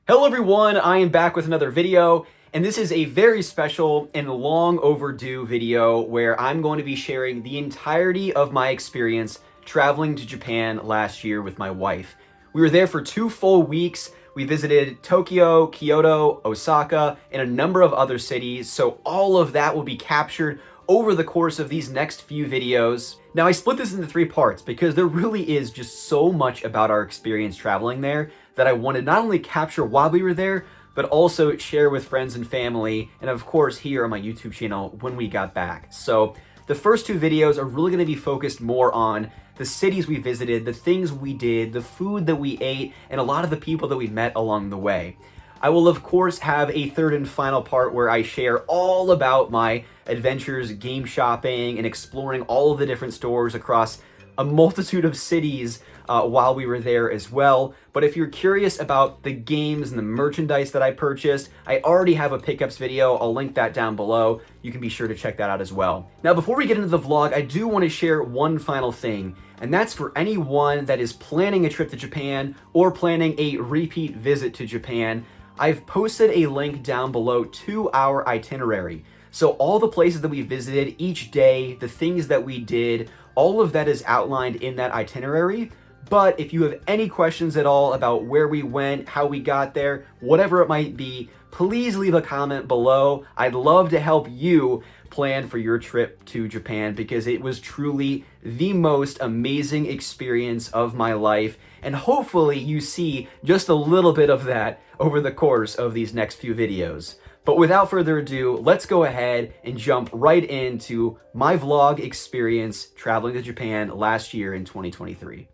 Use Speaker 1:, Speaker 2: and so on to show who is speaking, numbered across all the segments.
Speaker 1: Hello everyone, I am back with another video, and this is a very special and long overdue video where I'm going to be sharing the entirety of my experience traveling to Japan last year with my wife. We were there for 2 full weeks. We visited Tokyo, Kyoto, Osaka, and a number of other cities, so all of that will be captured over the course of these next few videos. Now, I split this into 3 parts because there really is just so much about our experience traveling there that I wanted not only capture while we were there, but also share with friends and family, and of course here on my YouTube channel when we got back. So the first 2 videos are really going to be focused more on the cities we visited, the things we did, the food that we ate, and a lot of the people that we met along the way. I will of course have a third and final part where I share all about my adventures game shopping and exploring all of the different stores across a multitude of cities while we were there as well. But if you're curious about the games and the merchandise that I purchased, I already have a pickups video. I'll link that down below. You can be sure to check that out as well. Now, before we get into the vlog, I do want to share one final thing, and that's for anyone that is planning a trip to Japan or planning a repeat visit to Japan. I've posted a link down below to our itinerary. So all the places that we visited each day, the things that we did, all of that is outlined in that itinerary. But if you have any questions at all about where we went, how we got there, whatever it might be, please leave a comment below. I'd love to help you plan for your trip to Japan because it was truly the most amazing experience of my life. And hopefully you see just a little bit of that over the course of these next few videos. But without further ado, let's go ahead and jump right into my vlog experience traveling to Japan last year in 2023.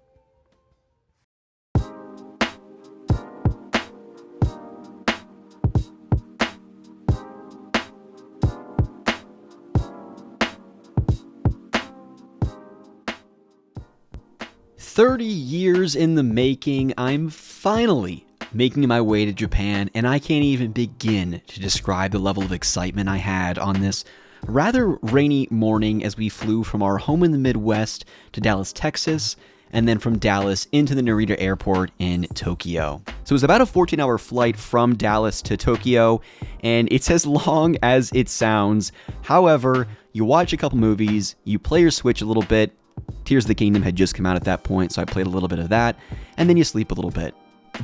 Speaker 1: "30 years in the making, I'm finally making my way to Japan, and I can't even begin to describe the level of excitement I had on this rather rainy morning as we flew from our home in the Midwest to Dallas, Texas, and then from Dallas into the Narita airport in Tokyo. So it was about a 14-hour flight from Dallas to Tokyo, and it's as long as it sounds. However, you watch a couple movies, you play your Switch a little bit. Tears of the Kingdom had just come out at that point, so I played a little bit of that, and then you sleep a little bit.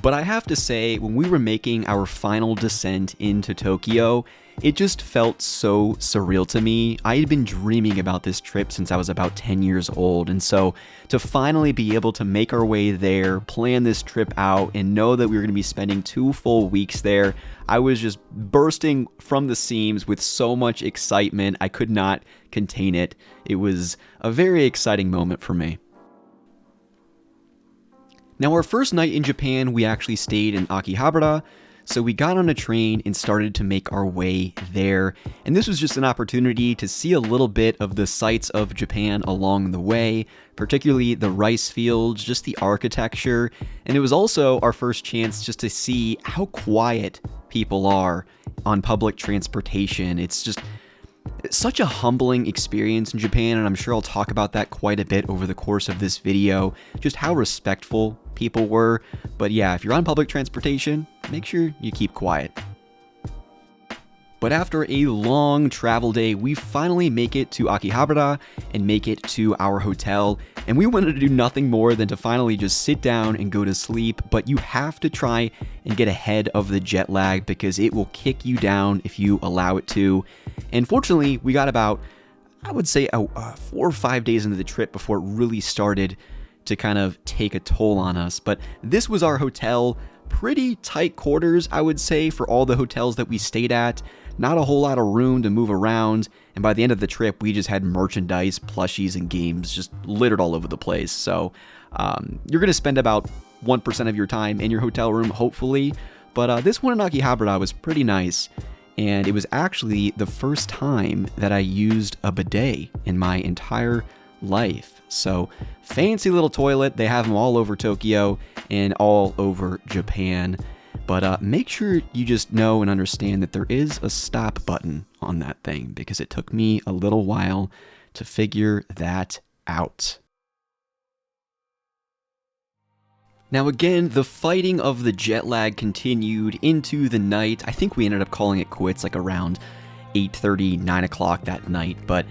Speaker 1: But I have to say, when we were making our final descent into Tokyo, it just felt so surreal to me. I had been dreaming about this trip since I was about 10 years old, and so to finally be able to make our way there, plan this trip out, and know that we were going to be spending 2 full weeks there, I was just bursting from the seams with so much excitement. I could not contain it. It was a very exciting moment for me. Now, our first night in Japan, we actually stayed in Akihabara, so we got on a train and started to make our way there. And this was just an opportunity to see a little bit of the sights of Japan along the way, particularly the rice fields, just the architecture. And it was also our first chance just to see how quiet people are on public transportation. It's just such a humbling experience in Japan, and I'm sure I'll talk about that quite a bit over the course of this video, just how respectful people were. But yeah, if you're on public transportation, make sure you keep quiet. But after a long travel day, we finally make it to Akihabara and make it to our hotel. And we wanted to do nothing more than to finally just sit down and go to sleep. But you have to try and get ahead of the jet lag because it will kick you down if you allow it to. And fortunately, we got about, I would say, 4 or 5 days into the trip before it really started to kind of take a toll on us. But this was our hotel. Pretty tight quarters, I would say, for all the hotels that we stayed at. Not a whole lot of room to move around, and by the end of the trip, we just had merchandise, plushies, and games just littered all over the place. So you're going to spend about 1% of your time in your hotel room, hopefully, but this one in Akihabara was pretty nice, and it was actually the first time that I used a bidet in my entire life. So fancy little toilet. They have them all over Tokyo and all over Japan. But make sure you just know and understand that there is a stop button on that thing because it took me a little while to figure that out. Now again, the fighting of the jet lag continued into the night. I think we ended up calling it quits like around 8:30, 9 o'clock that night, but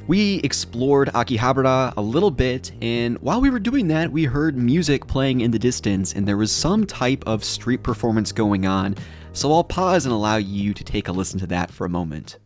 Speaker 1: we explored Akihabara a little bit, and while we were doing that, we heard music playing in the distance, and there was some type of street performance going on, so I'll pause and allow you to take a listen to that for a moment.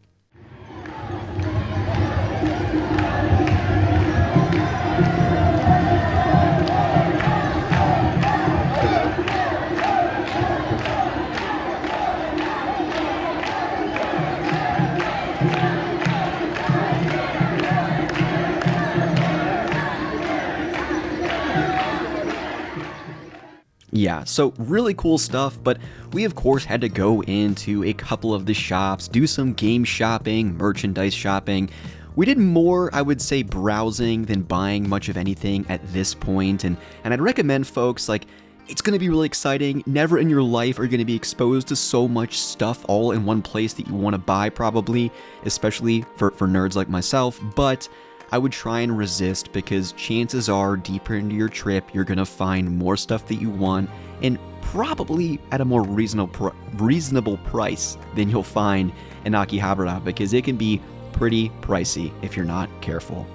Speaker 1: Yeah, so really cool stuff, but we of course had to go into a couple of the shops, do some game shopping, merchandise shopping. We did more, I would say, browsing than buying much of anything at this point, and I'd recommend folks, like, it's going to be really exciting. Never in your life are you going to be exposed to so much stuff all in one place that you want to buy, probably, especially for nerds like myself, but I would try and resist, because chances are deeper into your trip you're going to find more stuff that you want, and probably at a more reasonable price than you'll find in Akihabara, because it can be pretty pricey if you're not careful.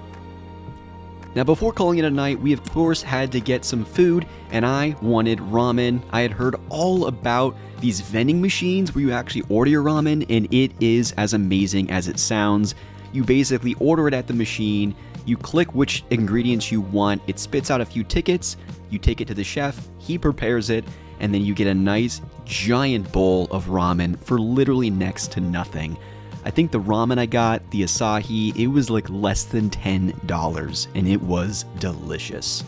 Speaker 1: Now before calling it a night, we of course had to get some food, and I wanted ramen. I had heard all about these vending machines where you actually order your ramen, and it is as amazing as it sounds. You basically order it at the machine, you click which ingredients you want, it spits out a few tickets, you take it to the chef, he prepares it, and then you get a nice giant bowl of ramen for literally next to nothing. I think the ramen I got, the Asahi, it was like less than $10, and it was delicious.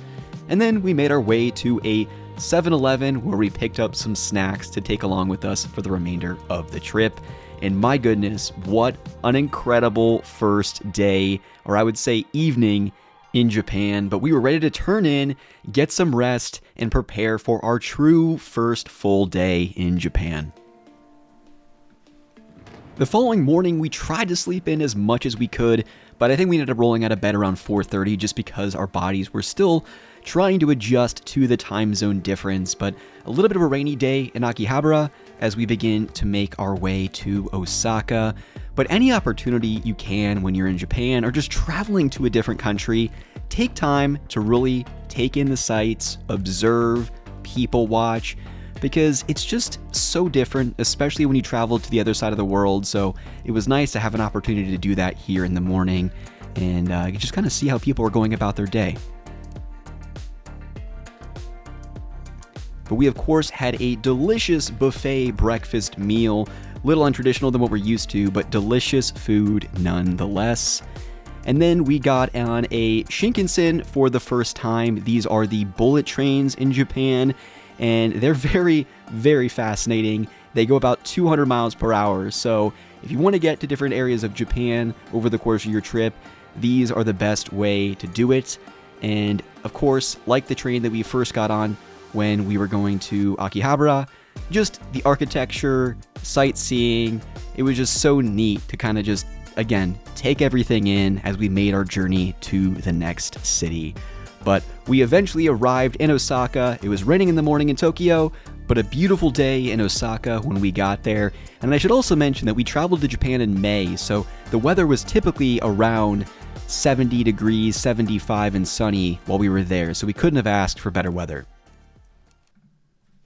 Speaker 1: And then we made our way to a 7-Eleven where we picked up some snacks to take along with us for the remainder of the trip. And my goodness, what an incredible first day, or I would say evening, in Japan. But we were ready to turn in, get some rest, and prepare for our true first full day in Japan. The following morning, we tried to sleep in as much as we could, but I think we ended up rolling out of bed around 4:30 just because our bodies were still trying to adjust to the time zone difference. But a little bit of a rainy day in Akihabara as we begin to make our way to Osaka. But any opportunity you can when you're in Japan or just traveling to a different country, take time to really take in the sights, observe, people watch, because it's just so different, especially when you travel to the other side of the world. So it was nice to have an opportunity to do that here in the morning and just kind of see how people are going about their day. But we of course had a delicious buffet breakfast meal, little untraditional than what we're used to, but delicious food nonetheless. And then we got on a Shinkansen for the first time. These are the bullet trains in Japan, and they're very, very fascinating. They go about 200 miles per hour, so if you want to get to different areas of Japan over the course of your trip, these are the best way to do it. And of course, like the train that we first got on when we were going to Akihabara, just the architecture, sightseeing, it was just so neat to kind of just, again, take everything in as we made our journey to the next city. But we eventually arrived in Osaka. It was raining in the morning in Tokyo, but a beautiful day in Osaka when we got there. And I should also mention that we traveled to Japan in May, so the weather was typically around 70 degrees, 75 and sunny while we were there, so we couldn't have asked for better weather.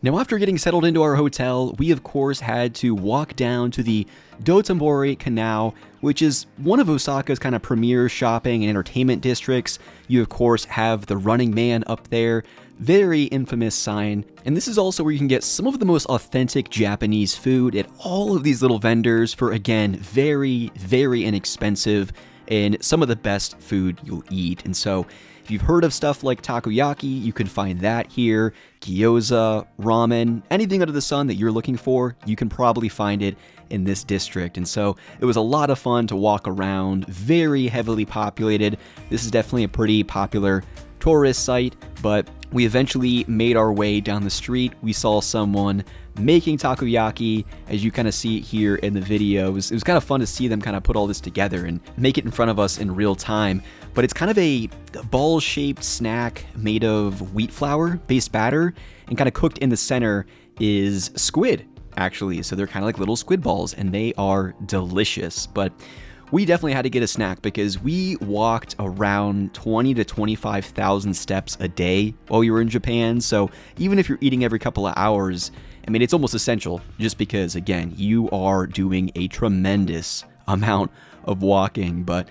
Speaker 1: Now, after getting settled into our hotel, we of course had to walk down to the Dotonbori Canal, which is one of Osaka's kind of premier shopping and entertainment districts. You of course have the Running Man up there, very infamous sign. And this is also where you can get some of the most authentic Japanese food at all of these little vendors for, again, very, very inexpensive and some of the best food you'll eat. And so if you've heard of stuff like takoyaki, you can find that here. Gyoza, ramen, anything under the sun that you're looking for, you can probably find it in this district. And so it was a lot of fun to walk around, very heavily populated. This is definitely a pretty popular tourist site, but We eventually made our way down the street. We saw someone making takoyaki, as you kind of see here in the video. It was kind of fun to see them kind of put all this together and make it in front of us in real time. But it's kind of a ball-shaped snack made of wheat flour-based batter, and kind of cooked in the center is squid, actually. So they're kind of like little squid balls, and they are delicious. But we definitely had to get a snack because we walked around 20 to 25,000 steps a day while we were in Japan. So even if you're eating every couple of hours, I mean, it's almost essential just because, again, you are doing a tremendous amount of walking. But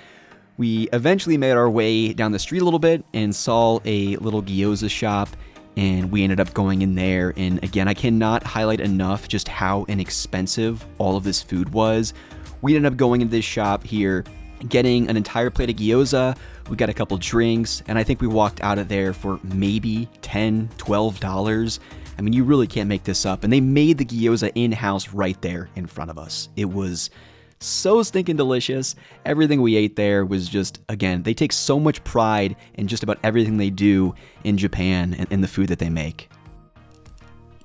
Speaker 1: we eventually made our way down the street a little bit and saw a little gyoza shop, and we ended up going in there. And again, I cannot highlight enough just how inexpensive all of this food was. We ended up going into this shop here, getting an entire plate of gyoza. We got a couple drinks, and I think we walked out of there for maybe $10, $12. I mean, you really can't make this up. And they made the gyoza in-house right there in front of us. It was so stinking delicious. Everything we ate there was just, again, they take so much pride in just about everything they do in Japan and in the food that they make.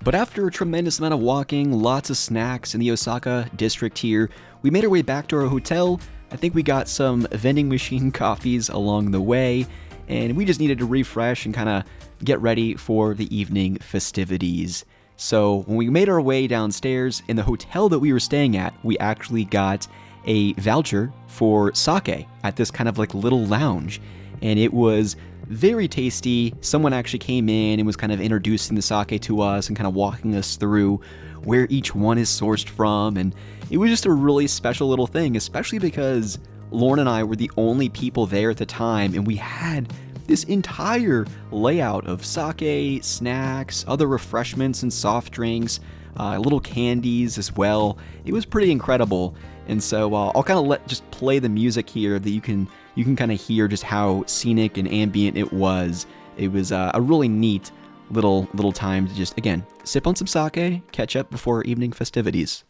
Speaker 1: But after a tremendous amount of walking, lots of snacks in the Osaka district here, we made our way back to our hotel. I think we got some vending machine coffees along the way, and we just needed to refresh and kind of get ready for the evening festivities. So when we made our way downstairs in the hotel that we were staying at, we actually got a voucher for sake at this kind of like little lounge, and it was very tasty. Someone actually came in and was kind of introducing the sake to us and kind of walking us through where each one is sourced from, and it was just a really special little thing, especially because Lauren and I were the only people there at the time, and we had this entire layout of sake, snacks, other refreshments and soft drinks, little candies as well. It was pretty incredible. And so I'll kind of just play the music here that you can kind of hear just how scenic and ambient it was. It was a really neat little time to just, again, sip on some sake, catch up before evening festivities.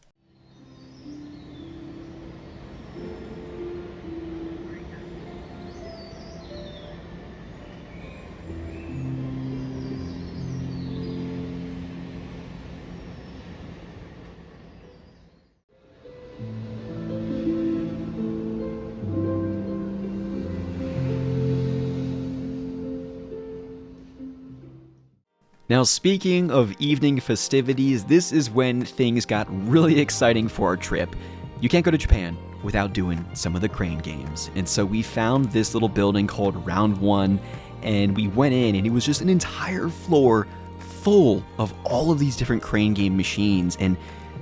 Speaker 1: Now, speaking of evening festivities, this is when things got really exciting for our trip. You can't go to Japan without doing some of the crane games. And so we found this little building called Round 1, and we went in, and it was just an entire floor full of all of these different crane game machines. And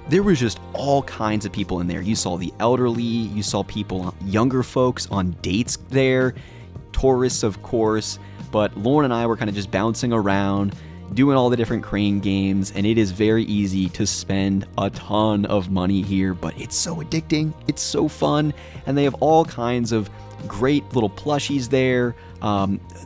Speaker 1: there was just all kinds of people in there. You saw the elderly, you saw people, younger folks on dates there, tourists, of course. But Lauren and I were kind of just bouncing around, doing all the different crane games, and it is very easy to spend a ton of money here, but it's so addicting, it's so fun, and they have all kinds of great little plushies there.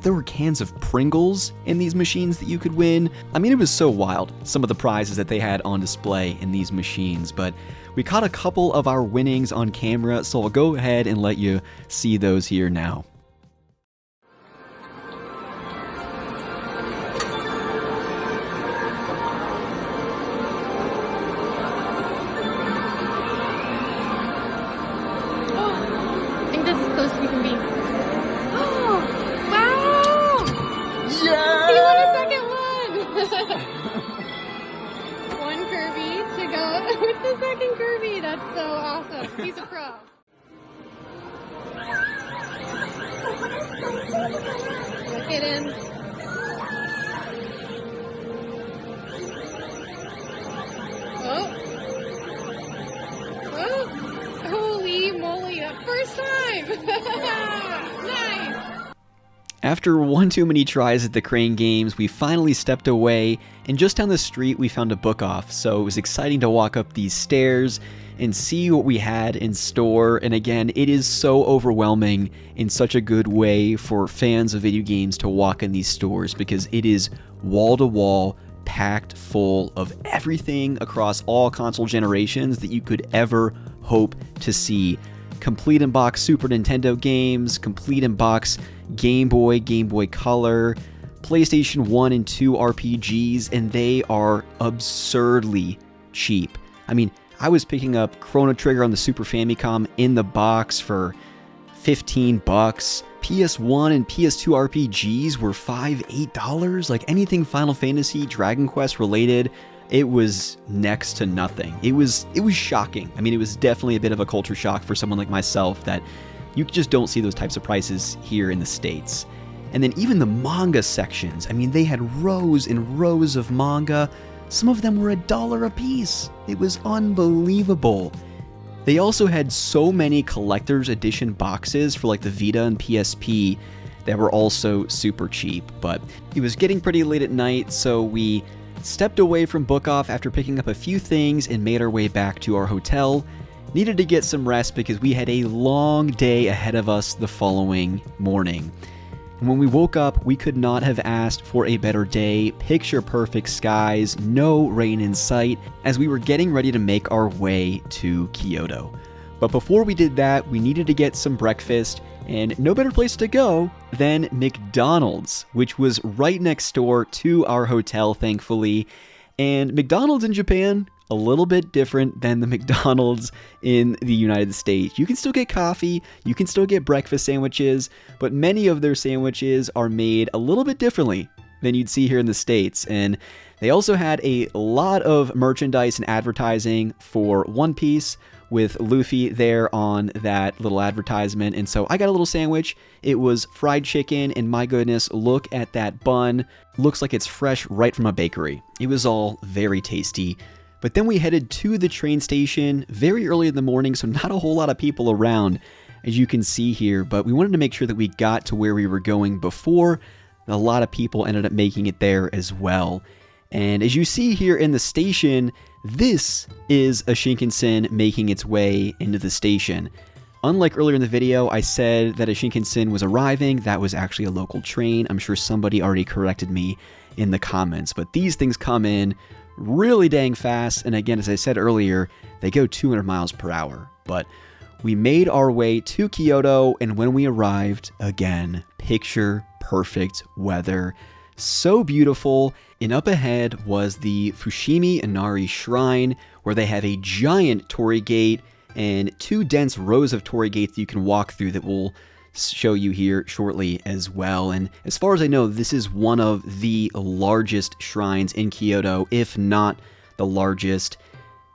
Speaker 1: There were cans of Pringles in these machines that you could win. I mean, it was so wild, some of the prizes that they had on display in these machines, but we caught a couple of our winnings on camera, so I'll go ahead and let you see those here now. After one too many tries at the crane games, we finally stepped away, and just down the street we found a book off, so it was exciting to walk up these stairs and see what we had in store. And again, it is so overwhelming in such a good way for fans of video games to walk in these stores, because it is wall to wall, packed full of everything across all console generations that you could ever hope to see. Complete in-box Super Nintendo games, complete in-box Game Boy, Game Boy Color, PlayStation 1 and 2 RPGs, and they are absurdly cheap. I mean, I was picking up Chrono Trigger on the Super Famicom in the box for $15. PS1 and PS2 RPGs were $5, $8. Like anything Final Fantasy, Dragon Quest related, it was next to nothing. It was shocking. I mean, it was definitely a bit of a culture shock for someone like myself that you just don't see those types of prices here in the States. And then even the manga sections, I mean, they had rows and rows of manga. Some of them were $1 a piece. It was unbelievable. They also had so many collector's edition boxes for like the Vita and PSP that were also super cheap. But it was getting pretty late at night, so we stepped away from Book Off after picking up a few things and made our way back to our hotel. Needed to get some rest because we had a long day ahead of us the following morning. And when we woke up, we could not have asked for a better day. Picture perfect skies, no rain in sight, as we were getting ready to make our way to Kyoto. But before we did that, we needed to get some breakfast, and no better place to go than McDonald's, which was right next door to our hotel, thankfully. And McDonald's in Japan, a little bit different than the McDonald's in the United States. You can still get coffee, you can still get breakfast sandwiches, but many of their sandwiches are made a little bit differently than you'd see here in the States. And they also had a lot of merchandise and advertising for One Piece, with Luffy there on that little advertisement. And so I got a little sandwich. It was fried chicken, and my goodness, look at that bun. Looks like it's fresh right from a bakery. It was all very tasty. But then we headed to the train station very early in the morning, so not a whole lot of people around, as you can see here. But we wanted to make sure that we got to where we were going before a lot of people ended up making it there as well. And as you see here in the station, this is a Shinkansen making its way into the station. Unlike earlier in the video, I said that a Shinkansen was arriving. That was actually a local train. I'm sure somebody already corrected me in the comments, but these things come in really dang fast. And again, as I said earlier, they go 200 miles per hour. But we made our way to Kyoto, and when we arrived, again, picture perfect weather. So beautiful. And up ahead was the Fushimi Inari Shrine, where they have a giant torii gate and two dense rows of torii gates that you can walk through that we'll show you here shortly as well. And as far as I know, this is one of the largest shrines in Kyoto, if not the largest.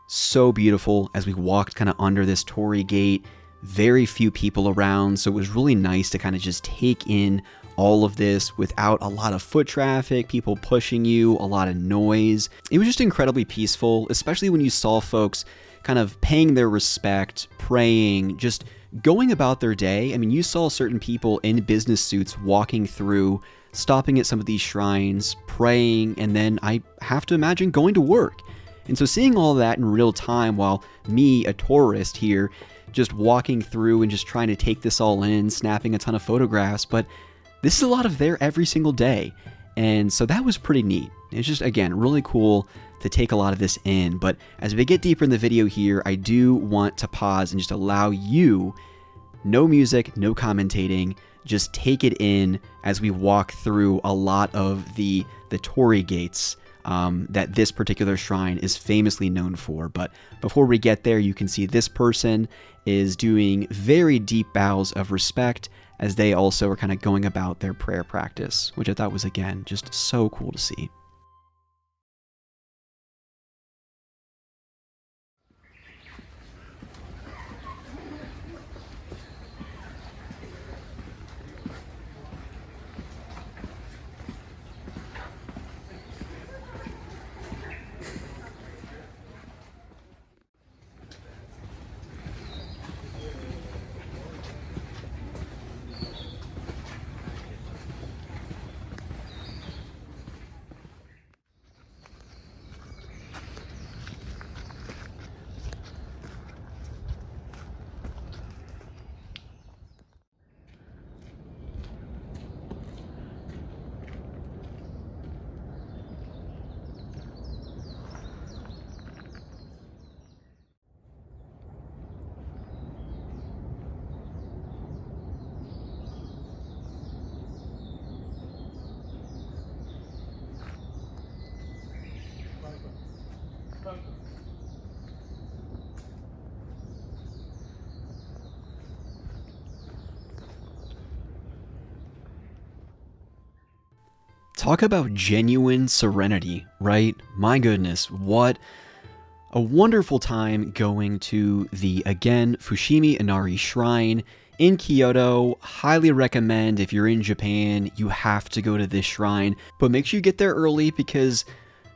Speaker 1: So beautiful as we walked kind of under this torii gate. Very few people around, so it was really nice to kind of just take in all of this without a lot of foot traffic, people pushing you, a lot of noise. It was just incredibly peaceful, especially when you saw folks kind of paying their respect, praying, just going about their day. I mean, you saw certain people in business suits walking through, stopping at some of these shrines, praying, and then I have to imagine going to work. And so seeing all that in real time while me, a tourist here, just walking through and just trying to take this all in, snapping a ton of photographs, but this is a lot of there every single day. And so that was pretty neat. It's just, again, really cool to take a lot of this in. But as we get deeper in the video here, I do want to pause and just allow you, no music, no commentating, just take it in as we walk through a lot of the torii gates that this particular shrine is famously known for. But before we get there, you can see this person is doing very deep bows of respect as they also are kind of going about their prayer practice, which I thought was, again, just so cool to see. Talk about genuine serenity, right? My goodness, what a wonderful time going to the, again, Fushimi Inari Shrine in Kyoto. Highly recommend if you're in Japan, you have to go to this shrine, but make sure you get there early because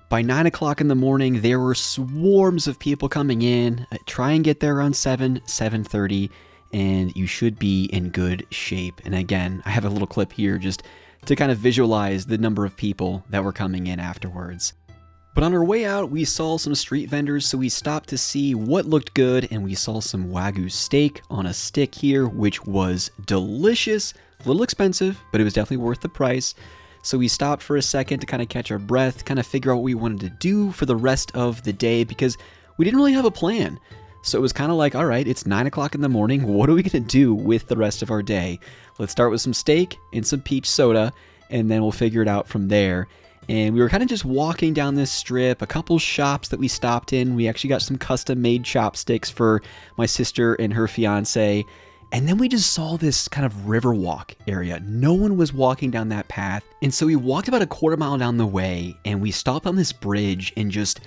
Speaker 1: by 9 o'clock in the morning, there were swarms of people coming in. Try and get there around 7:30, and you should be in good shape. And again, I have a little clip here just to kind of visualize the number of people that were coming in afterwards. But on our way out, we saw some street vendors, so we stopped to see what looked good, and we saw some Wagyu steak on a stick here, which was delicious. A little expensive, but it was definitely worth the price. So we stopped for a second to kind of catch our breath, kind of figure out what we wanted to do for the rest of the day, because we didn't really have a plan. So it was kind of like, all right, it's 9 o'clock in the morning. What are we going to do with the rest of our day? Let's start with some steak and some peach soda, and then we'll figure it out from there. And we were kind of just walking down this strip, a couple shops that we stopped in. We actually got some custom-made chopsticks for my sister and her fiance. And then we just saw this kind of Riverwalk area. No one was walking down that path. And so we walked about a quarter mile down the way, and we stopped on this bridge and just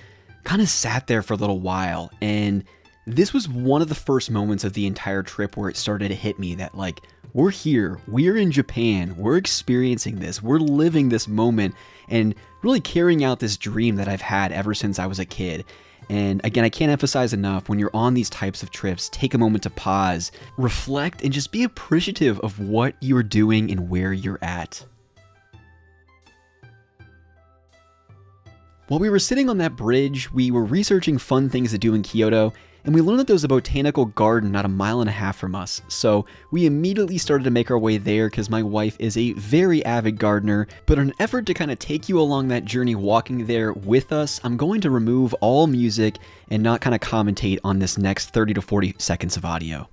Speaker 1: kind of sat there for a little while. And this was one of the first moments of the entire trip where it started to hit me that, like, we're here, we're in Japan, we're experiencing this, we're living this moment, and really carrying out this dream that I've had ever since I was a kid. And again, I can't emphasize enough, when you're on these types of trips, take a moment to pause, reflect, and just be appreciative of what you're doing and where you're at. While we were sitting on that bridge, we were researching fun things to do in Kyoto, and we learned that there was a botanical garden not a mile and a half from us. So we immediately started to make our way there because my wife is a very avid gardener. But in an effort to kind of take you along that journey walking there with us, I'm going to remove all music and not kind of commentate on this next 30 to 40 seconds of audio.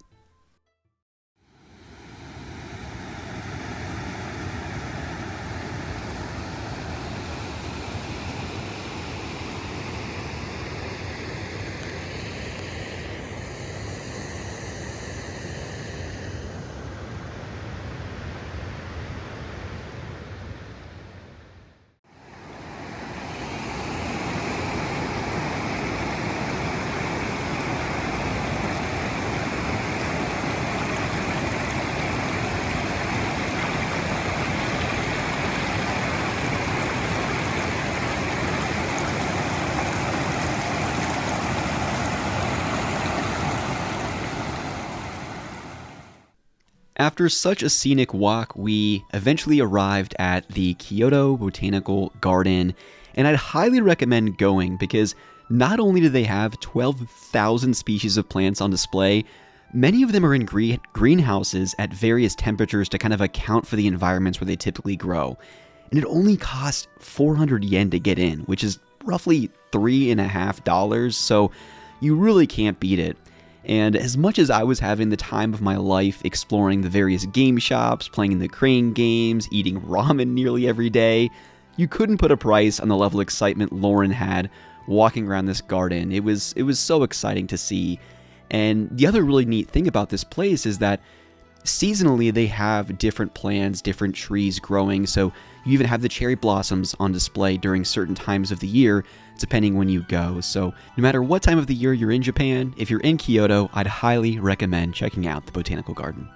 Speaker 1: After such a scenic walk, we eventually arrived at the Kyoto Botanical Garden, and I'd highly recommend going because not only do they have 12,000 species of plants on display, many of them are in greenhouses at various temperatures to kind of account for the environments where they typically grow. And it only costs 400 yen to get in, which is roughly $3.50, so you really can't beat it. And as much as I was having the time of my life exploring the various game shops, playing the crane games, eating ramen nearly every day, you couldn't put a price on the level of excitement Lauren had walking around this garden. It was so exciting to see. And the other really neat thing about this place is that seasonally they have different plants, different trees growing, so you even have the cherry blossoms on display during certain times of the year, depending when you go. So no matter what time of the year you're in Japan, if you're in Kyoto, I'd highly recommend checking out the Botanical Garden.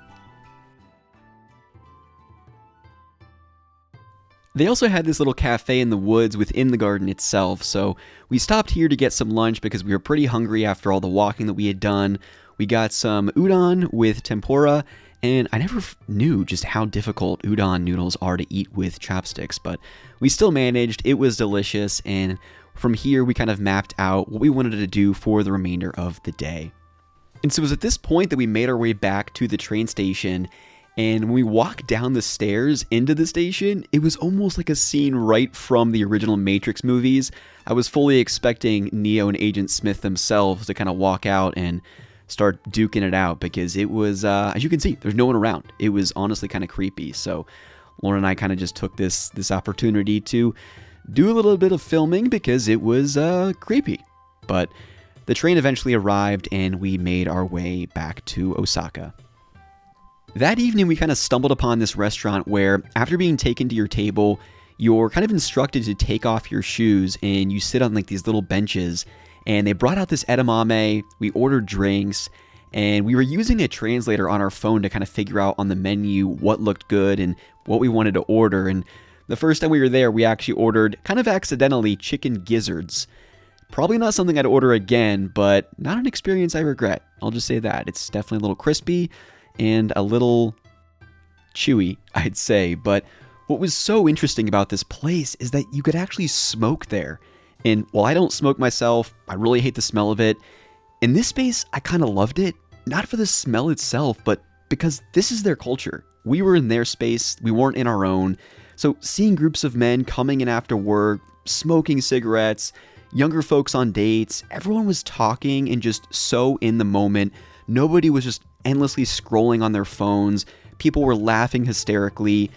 Speaker 1: They also had this little cafe in the woods within the garden itself, so we stopped here to get some lunch because we were pretty hungry after all the walking that we had done. We got some udon with tempura, and I never knew just how difficult udon noodles are to eat with chopsticks, but we still managed. It was delicious, and from here we kind of mapped out what we wanted to do for the remainder of the day. And so it was at this point that we made our way back to the train station, and when we walked down the stairs into the station, it was almost like a scene right from the original Matrix movies. I was fully expecting Neo and Agent Smith themselves to kind of walk out and start duking it out because it was, as you can see, there's no one around. It was honestly kind of creepy. So Lauren and I kind of just took this opportunity to do a little bit of filming because it was creepy. But the train eventually arrived and we made our way back to Osaka. That evening, we kind of stumbled upon this restaurant where, after being taken to your table, you're kind of instructed to take off your shoes and you sit on like these little benches. And they brought out this edamame, we ordered drinks, and we were using a translator on our phone to kind of figure out on the menu what looked good and what we wanted to order. And the first time we were there, we actually ordered, kind of accidentally, chicken gizzards. Probably not something I'd order again, but not an experience I regret. I'll just say that. It's definitely a little crispy and a little chewy, I'd say. But what was so interesting about this place is that you could actually smoke there. And while I don't smoke myself, I really hate the smell of it. In this space, I kind of loved it. Not for the smell itself, but because this is their culture. We were in their space, we weren't in our own. So seeing groups of men coming in after work, smoking cigarettes, younger folks on dates, everyone was talking and just so in the moment. Nobody was just endlessly scrolling on their phones. People were laughing hysterically.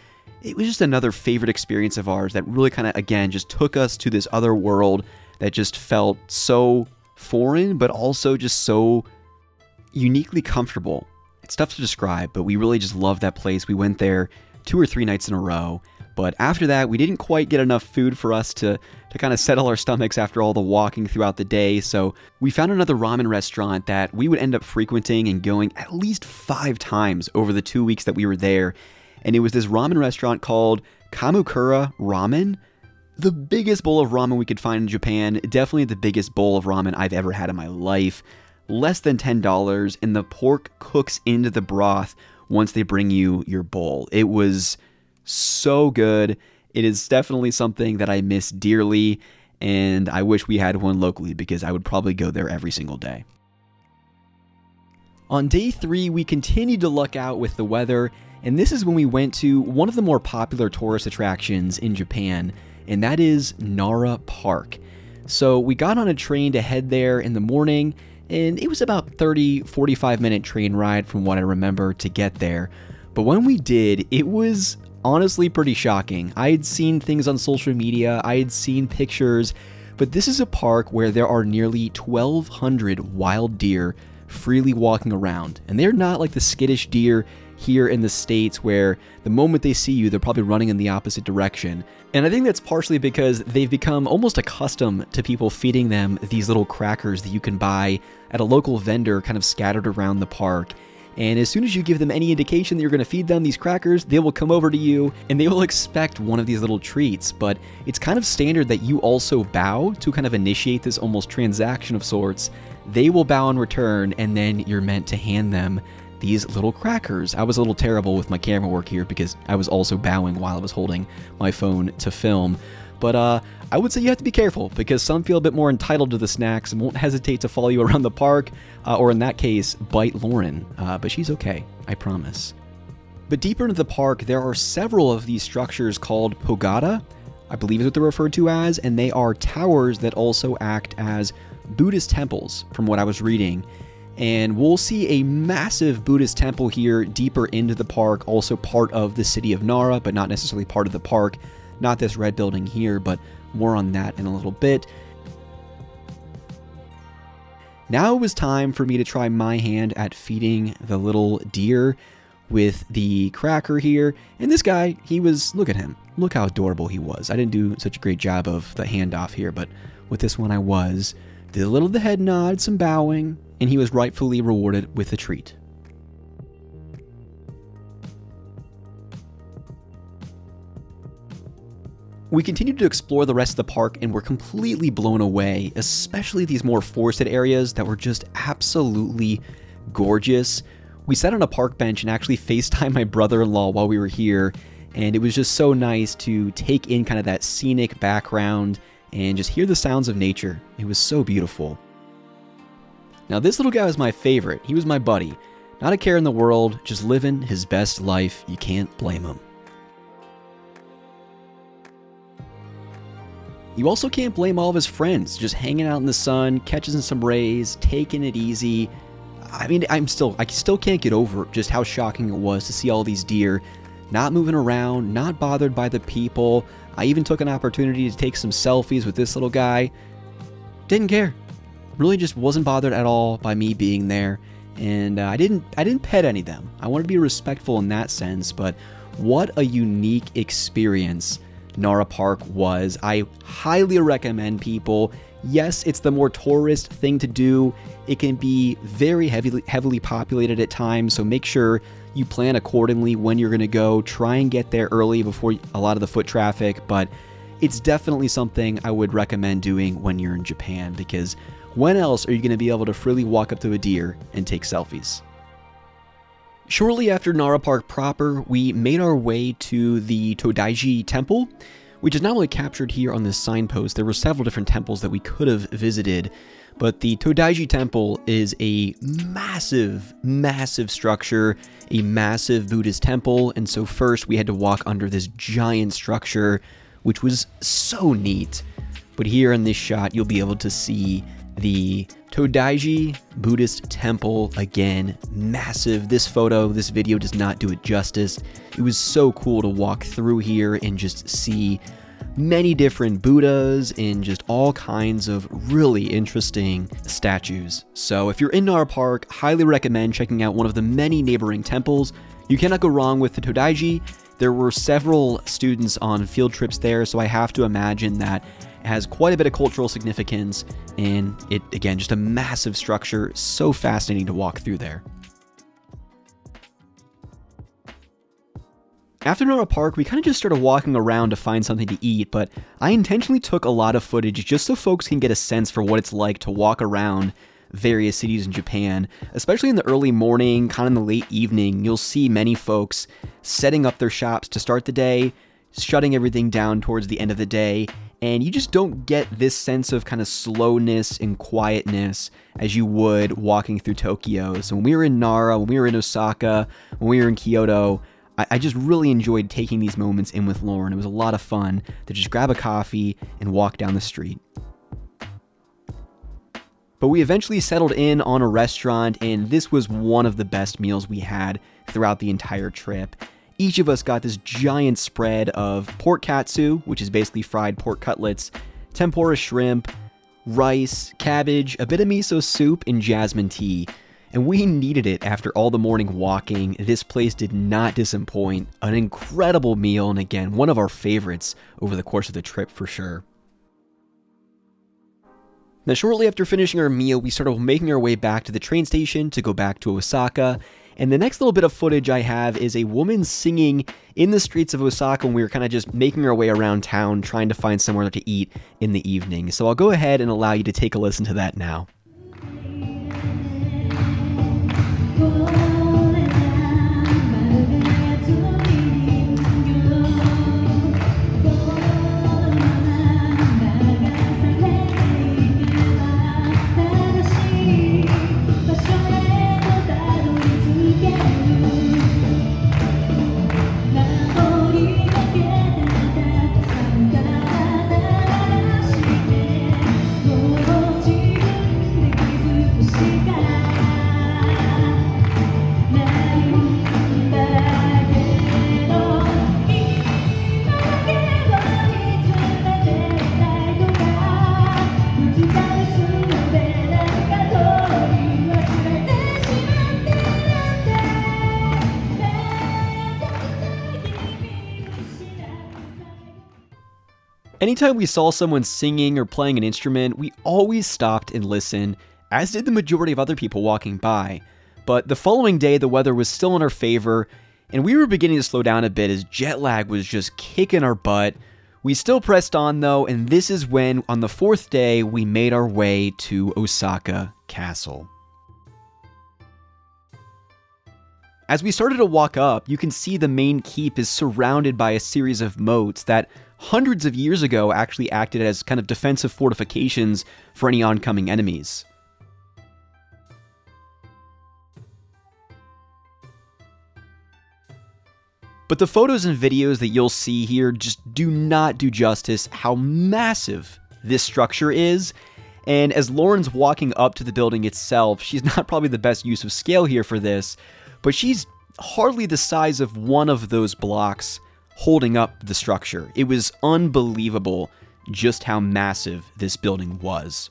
Speaker 1: It was just another favorite experience of ours that really kind of, again, just took us to this other world that just felt so foreign, but also just so uniquely comfortable. It's tough to describe, but we really just loved that place. We went there 2 or 3 nights in a row. But after that, we didn't quite get enough food for us to kind of settle our stomachs after all the walking throughout the day. So we found another ramen restaurant that we would end up frequenting and going at least 5 times over the 2 weeks that we were there. And it was this ramen restaurant called Kamukura Ramen. The biggest bowl of ramen we could find in Japan. Definitely the biggest bowl of ramen I've ever had in my life. Less than $10, and the pork cooks into the broth once they bring you your bowl. It was so good. It is definitely something that I miss dearly, and I wish we had one locally because I would probably go there every single day. On day 3, we continued to luck out with the weather, and this is when we went to one of the more popular tourist attractions in Japan, and that is Nara Park. So we got on a train to head there in the morning, and it was about 30-45 minute train ride from what I remember to get there. But when we did, it was honestly pretty shocking. I had seen things on social media, I had seen pictures, but this is a park where there are nearly 1,200 wild deer freely walking around. And they're not like the skittish deer here in the States where the moment they see you, they're probably running in the opposite direction. And I think that's partially because they've become almost accustomed to people feeding them these little crackers that you can buy at a local vendor kind of scattered around the park. And as soon as you give them any indication that you're going to feed them these crackers, they will come over to you and they will expect one of these little treats. But it's kind of standard that you also bow to kind of initiate this almost transaction of sorts. They will bow in return, and then you're meant to hand them these little crackers. I was a little terrible with my camera work here because I was also bowing while I was holding my phone to film. But I would say you have to be careful because some feel a bit more entitled to the snacks and won't hesitate to follow you around the park, or in that case, bite Lauren. But she's okay, I promise. But deeper into the park, there are several of these structures called pagoda, I believe is what they're referred to as, and they are towers that also act as Buddhist temples, from what I was reading. And we'll see a massive Buddhist temple here deeper into the park, also part of the city of Nara, but not necessarily part of the park. Not this red building here, but more on that in a little bit. Now it was time for me to try my hand at feeding the little deer with the cracker here. And this guy, look at him. Look how adorable he was. I didn't do such a great job of the handoff here, but with this one I was. Did a little of the head nod, some bowing, and he was rightfully rewarded with a treat. We continued to explore the rest of the park and were completely blown away, especially these more forested areas that were just absolutely gorgeous. We sat on a park bench and actually FaceTimed my brother-in-law while we were here, and it was just so nice to take in kind of that scenic background and just hear the sounds of nature. It was so beautiful. Now this little guy was my favorite. He was my buddy. Not a care in the world, just living his best life. You can't blame him. You also can't blame all of his friends, just hanging out in the sun, catching some rays, taking it easy. I mean, I still can't get over just how shocking it was to see all these deer not moving around, not bothered by the people. I even took an opportunity to take some selfies with this little guy. Didn't care. Really just wasn't bothered at all by me being there. And I didn't pet any of them. I wanted to be respectful in that sense, but what a unique experience Nara Park was. I highly recommend people. Yes, it's the more tourist thing to do. It can be very heavily populated at times, so make sure you plan accordingly when you're going to go. Try and get there early before a lot of the foot traffic, but it's definitely something I would recommend doing when you're in Japan, because when else are you going to be able to freely walk up to a deer and take selfies? Shortly after Nara Park proper, we made our way to the Todai-ji temple, which is not only captured here on this signpost. There were several different temples that we could have visited, but the Todai-ji temple is a massive, massive structure, a massive Buddhist temple, and so first we had to walk under this giant structure, which was so neat. But here in this shot, you'll be able to see the Todai-ji Buddhist temple again, massive. This video does not do it justice. It was so cool to walk through here and just see many different Buddhas and just all kinds of really interesting statues. So if you're in Nara Park, highly recommend checking out one of the many neighboring temples. You cannot go wrong with the Todai-ji. There were several students on field trips there, so I have to imagine that it has quite a bit of cultural significance, and it, again, just a massive structure, so fascinating to walk through there. After Nara Park, we kind of just started walking around to find something to eat, but I intentionally took a lot of footage just so folks can get a sense for what it's like to walk around various cities in Japan. Especially in the early morning, kind of in the late evening, you'll see many folks setting up their shops to start the day, shutting everything down towards the end of the day, and you just don't get this sense of kind of slowness and quietness as you would walking through Tokyo. So when we were in Nara, when we were in Osaka, when we were in Kyoto, I just really enjoyed taking these moments in with Lauren. It was a lot of fun to just grab a coffee and walk down the street. But we eventually settled in on a restaurant, and this was one of the best meals we had throughout the entire trip. Each of us got this giant spread of pork katsu, which is basically fried pork cutlets, tempura shrimp, rice, cabbage, a bit of miso soup, and jasmine tea. And we needed it after all the morning walking. This place did not disappoint. An incredible meal, and again, one of our favorites over the course of the trip for sure. Now, shortly after finishing our meal, we started making our way back to the train station to go back to Osaka. And the next little bit of footage I have is a woman singing in the streets of Osaka when we were kind of just making our way around town, trying to find somewhere to eat in the evening. So I'll go ahead and allow you to take a listen to that now. Anytime we saw someone singing or playing an instrument, we always stopped and listened, as did the majority of other people walking by. But the following day, the weather was still in our favor, and we were beginning to slow down a bit as jet lag was just kicking our butt. We still pressed on though, and this is when, on the fourth day, we made our way to Osaka Castle. As we started to walk up, you can see the main keep is surrounded by a series of moats that hundreds of years ago actually acted as kind of defensive fortifications for any oncoming enemies. But the photos and videos that you'll see here just do not do justice how massive this structure is. And as Lauren's walking up to the building itself, she's not probably the best use of scale here for this, but she's hardly the size of one of those blocks holding up the structure. It was unbelievable just how massive this building was.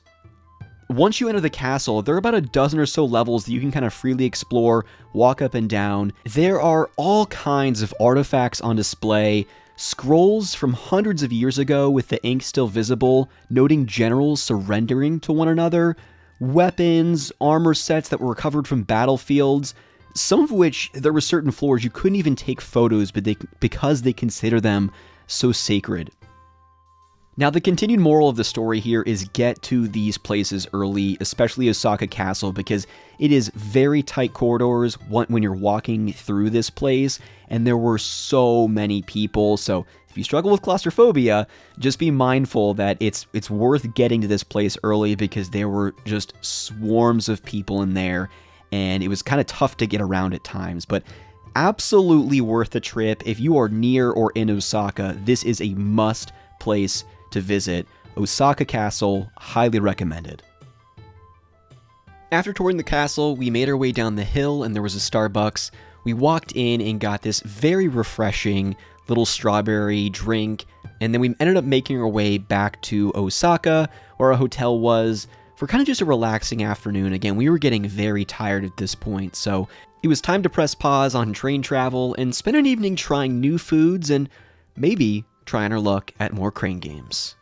Speaker 1: Once you enter the castle, there are about a dozen or so levels that you can kind of freely explore, walk up and down. There are all kinds of artifacts on display, scrolls from hundreds of years ago with the ink still visible, noting generals surrendering to one another, weapons, armor sets that were recovered from battlefields, some of which there were certain floors you couldn't even take photos because they consider them so sacred. Now, the continued moral of the story here is get to these places early, especially Osaka Castle, because it is very tight corridors when you're walking through this place, and there were so many people. So if you struggle with claustrophobia, just be mindful that it's worth getting to this place early, because there were just swarms of people in there, and it was kind of tough to get around at times. But absolutely worth the trip. If you are near or in Osaka, this is a must place to visit. Osaka Castle, highly recommended. After touring the castle, we made our way down the hill and there was a Starbucks. We walked in and got this very refreshing little strawberry drink, and then we ended up making our way back to Osaka, where our hotel was, for kind of just a relaxing afternoon. Again, we were getting very tired at this point, so it was time to press pause on train travel and spend an evening trying new foods and maybe trying our luck at more crane games.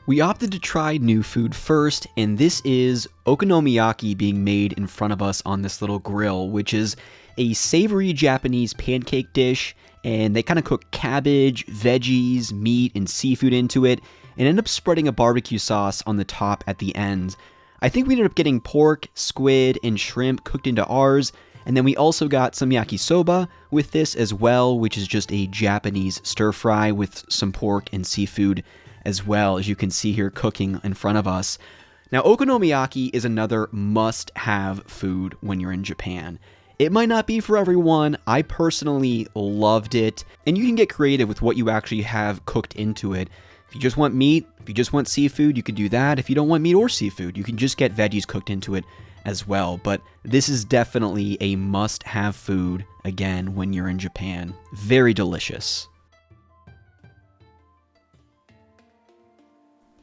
Speaker 1: We opted to try new food first, and this is Okonomiyaki being made in front of us on this little grill, which is a savory Japanese pancake dish, and they kind of cook cabbage, veggies, meat, and seafood into it, and end up spreading a barbecue sauce on the top at the end. I think we ended up getting pork, squid, and shrimp cooked into ours, and then we also got some yakisoba with this as well, which is just a Japanese stir fry with some pork and seafood as well, as you can see here cooking in front of us. Now, okonomiyaki is another must-have food when you're in Japan. It might not be for everyone. I personally loved it, and you can get creative with what you actually have cooked into it. If you just want meat, if you just want seafood, you could do that. If you don't want meat or seafood, you can just get veggies cooked into it as well. But this is definitely a must-have food, again, when you're in Japan. Very delicious.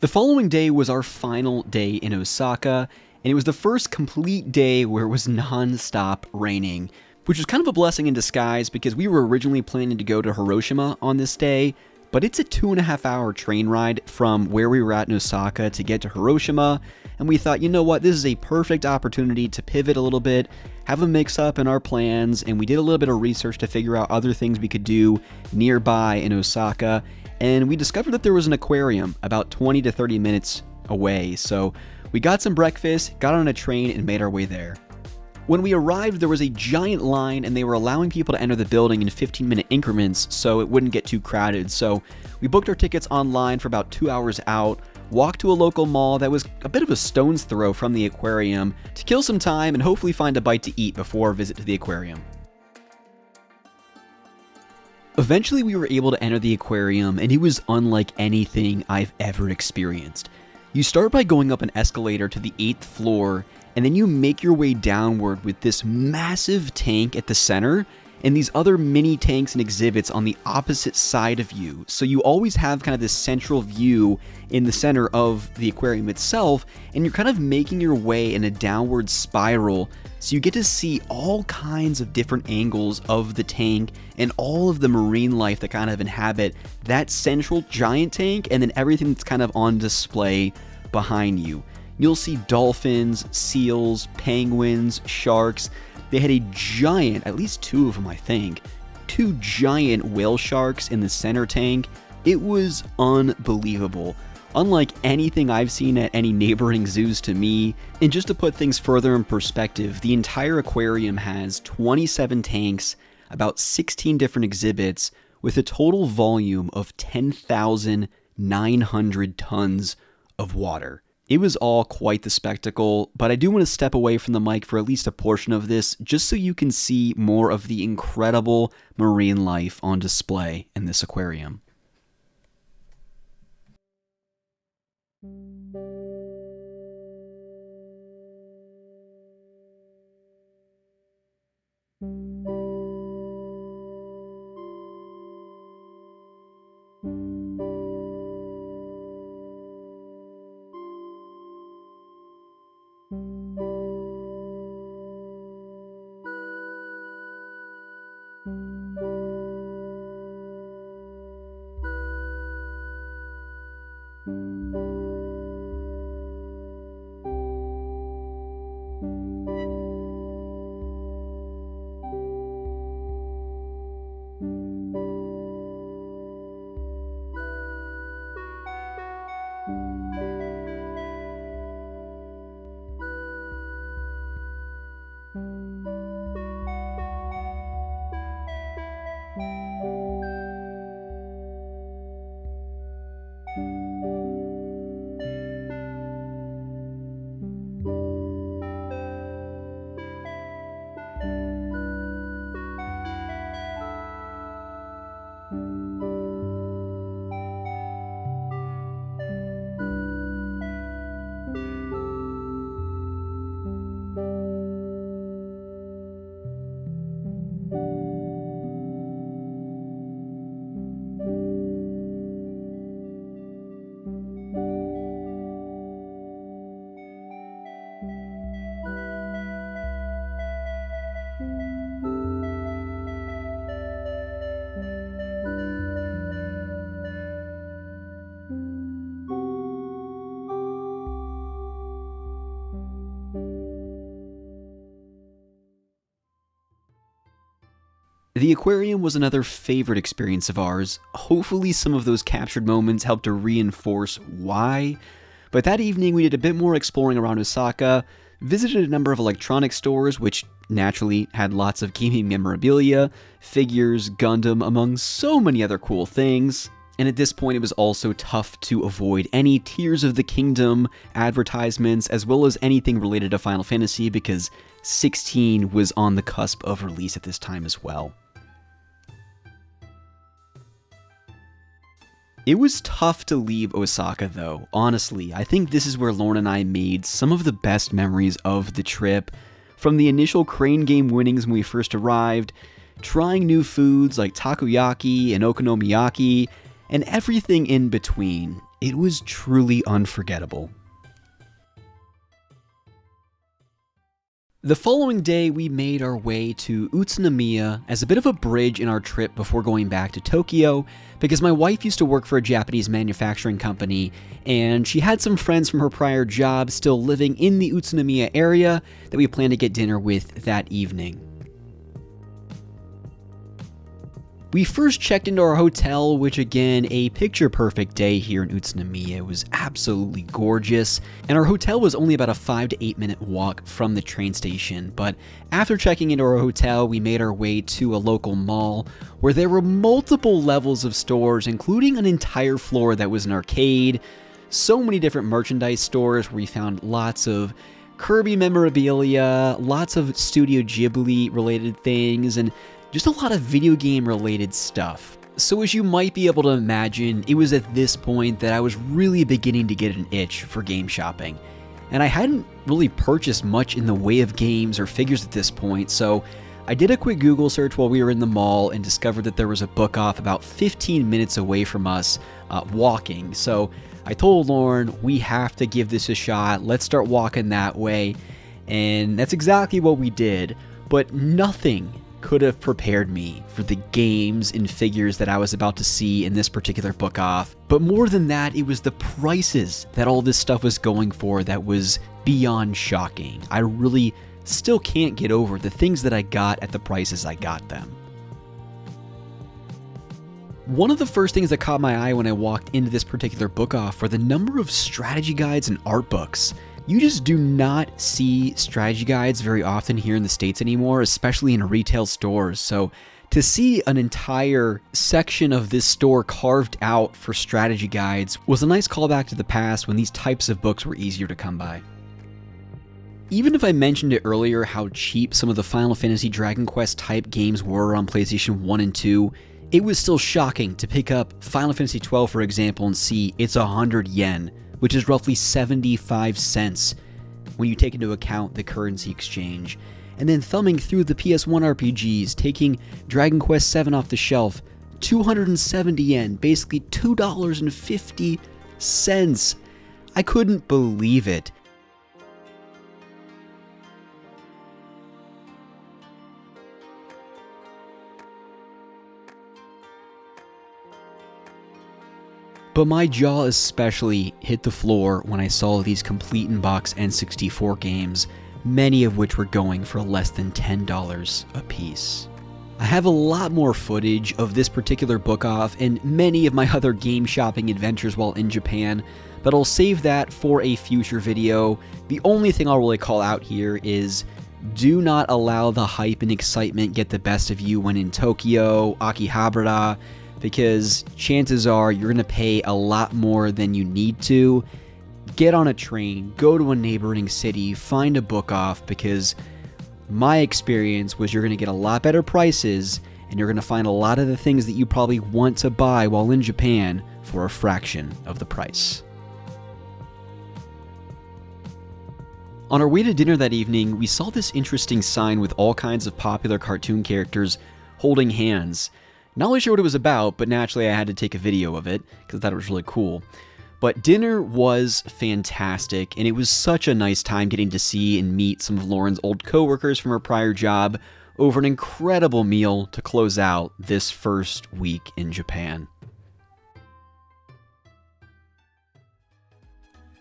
Speaker 1: The following day was our final day in Osaka, and it was the first complete day where it was non-stop raining, which was kind of a blessing in disguise because we were originally planning to go to Hiroshima on this day, but it's a 2.5-hour train ride from where we were at in Osaka to get to Hiroshima, and we thought, you know what, this is a perfect opportunity to pivot a little bit, have a mix-up in our plans, and we did a little bit of research to figure out other things we could do nearby in Osaka, and we discovered that there was an aquarium about 20 to 30 minutes away, so we got some breakfast, got on a train, and made our way there. When we arrived, there was a giant line, and they were allowing people to enter the building in 15-minute increments so it wouldn't get too crowded. So we booked our tickets online for about 2 hours out, walked to a local mall that was a bit of a stone's throw from the aquarium to kill some time and hopefully find a bite to eat before our visit to the aquarium. Eventually, we were able to enter the aquarium, and it was unlike anything I've ever experienced. You start by going up an escalator to the 8th floor, and then you make your way downward with this massive tank at the center, and these other mini tanks and exhibits on the opposite side of you. So you always have kind of this central view in the center of the aquarium itself, and you're kind of making your way in a downward spiral. So you get to see all kinds of different angles of the tank and all of the marine life that kind of inhabit that central giant tank, and then everything that's kind of on display behind you. You'll see dolphins, seals, penguins, sharks. They had a giant, at least 2 of them I think, 2 giant whale sharks in the center tank. It was unbelievable. Unlike anything I've seen at any neighboring zoos to me. And just to put things further in perspective, the entire aquarium has 27 tanks, about 16 different exhibits, with a total volume of 10,900 tons of water. It was all quite the spectacle, but I do want to step away from the mic for at least a portion of this, just so you can see more of the incredible marine life on display in this aquarium. The aquarium was another favorite experience of ours. Hopefully some of those captured moments helped to reinforce why. But that evening we did a bit more exploring around Osaka, visited a number of electronic stores, which naturally had lots of gaming memorabilia, figures, Gundam, among so many other cool things. And at this point it was also tough to avoid any Tears of the Kingdom advertisements, as well as anything related to Final Fantasy, because 16 was on the cusp of release at this time as well. It was tough to leave Osaka though, honestly. I think this is where Lauren and I made some of the best memories of the trip. From the initial crane game winnings when we first arrived, trying new foods like takoyaki and okonomiyaki, and everything in between. It was truly unforgettable. The following day, we made our way to Utsunomiya as a bit of a bridge in our trip before going back to Tokyo, because my wife used to work for a Japanese manufacturing company, and she had some friends from her prior job still living in the Utsunomiya area that we planned to get dinner with that evening. We first checked into our hotel, which again, a picture-perfect day here in Utsunomiya. It was absolutely gorgeous, and our hotel was only about a 5 to 8 minute walk from the train station. But after checking into our hotel, we made our way to a local mall where there were multiple levels of stores, including an entire floor that was an arcade, so many different merchandise stores where we found lots of Kirby memorabilia, lots of Studio Ghibli related things, and just a lot of video game related stuff. So as you might be able to imagine, it was at this point that I was really beginning to get an itch for game shopping. And I hadn't really purchased much in the way of games or figures at this point, so I did a quick Google search while we were in the mall and discovered that there was a book off about 15 minutes away from us walking. So I told Lauren, we have to give this a shot, let's start walking that way. And that's exactly what we did, but nothing could have prepared me for the games and figures that I was about to see in this particular book off. But more than that, it was the prices that all this stuff was going for that was beyond shocking. I really still can't get over the things that I got at the prices I got them. One of the first things that caught my eye when I walked into this particular book off were the number of strategy guides and art books. You just do not see strategy guides very often here in the States anymore, especially in retail stores. So to see an entire section of this store carved out for strategy guides was a nice callback to the past when these types of books were easier to come by. Even if I mentioned it earlier how cheap some of the Final Fantasy Dragon Quest type games were on PlayStation 1 and 2, it was still shocking to pick up Final Fantasy 12, for example, and see it's 100 yen, which is roughly 75 cents when you take into account the currency exchange. And then thumbing through the PS1 RPGs, taking Dragon Quest VII off the shelf, 270 yen, basically $2.50. I couldn't believe it. But my jaw especially hit the floor when I saw these complete in-box N64 games, many of which were going for less than $10 a piece. I have a lot more footage of this particular book off and many of my other game shopping adventures while in Japan, but I'll save that for a future video. The only thing I'll really call out here is do not allow the hype and excitement get the best of you when in Tokyo, Akihabara, because chances are you're going to pay a lot more than you need to. Get on a train, go to a neighboring city, find a book off, because my experience was you're going to get a lot better prices and you're going to find a lot of the things that you probably want to buy while in Japan for a fraction of the price. On our way to dinner that evening, we saw this interesting sign with all kinds of popular cartoon characters holding hands. Not really sure what it was about, but naturally I had to take a video of it because I thought it was really cool. But dinner was fantastic, and it was such a nice time getting to see and meet some of Lauren's old coworkers from her prior job over an incredible meal to close out this first week in Japan.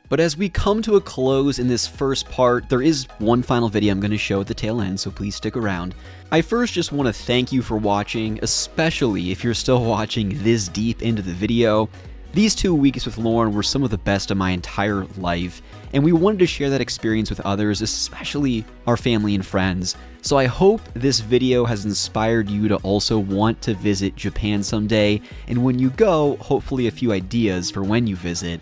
Speaker 1: But as we come to a close in this first part, there is one final video I'm going to show at the tail end, so please stick around. I first just want to thank you for watching, especially if you're still watching this deep into the video. These 2 weeks with Lauren were some of the best of my entire life, and we wanted to share that experience with others, especially our family and friends. So I hope this video has inspired you to also want to visit Japan someday, and when you go, hopefully a few ideas for when you visit.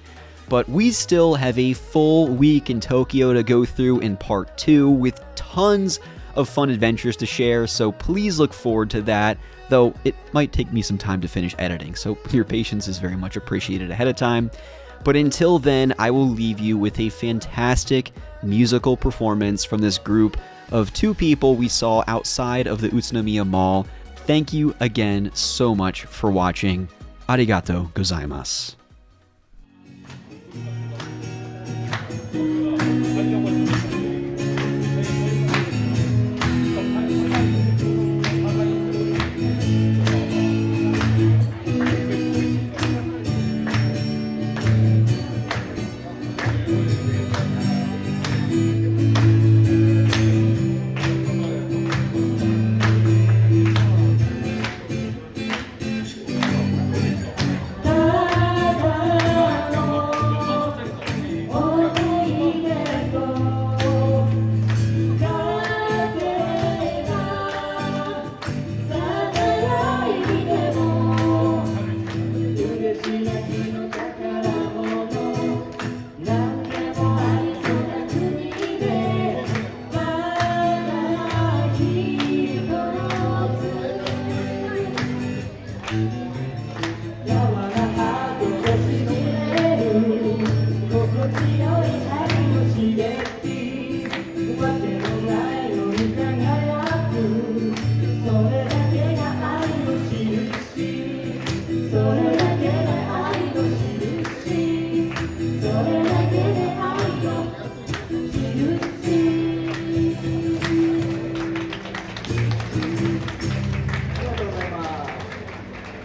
Speaker 1: But we still have a full week in Tokyo to go through in part 2 with tons of fun adventures to share, so please look forward to that, though it might take me some time to finish editing, so your patience is very much appreciated ahead of time. But until then, I will leave you with a fantastic musical performance from this group of 2 people we saw outside of the Utsunomiya Mall. Thank you again so much for watching. Arigato gozaimasu.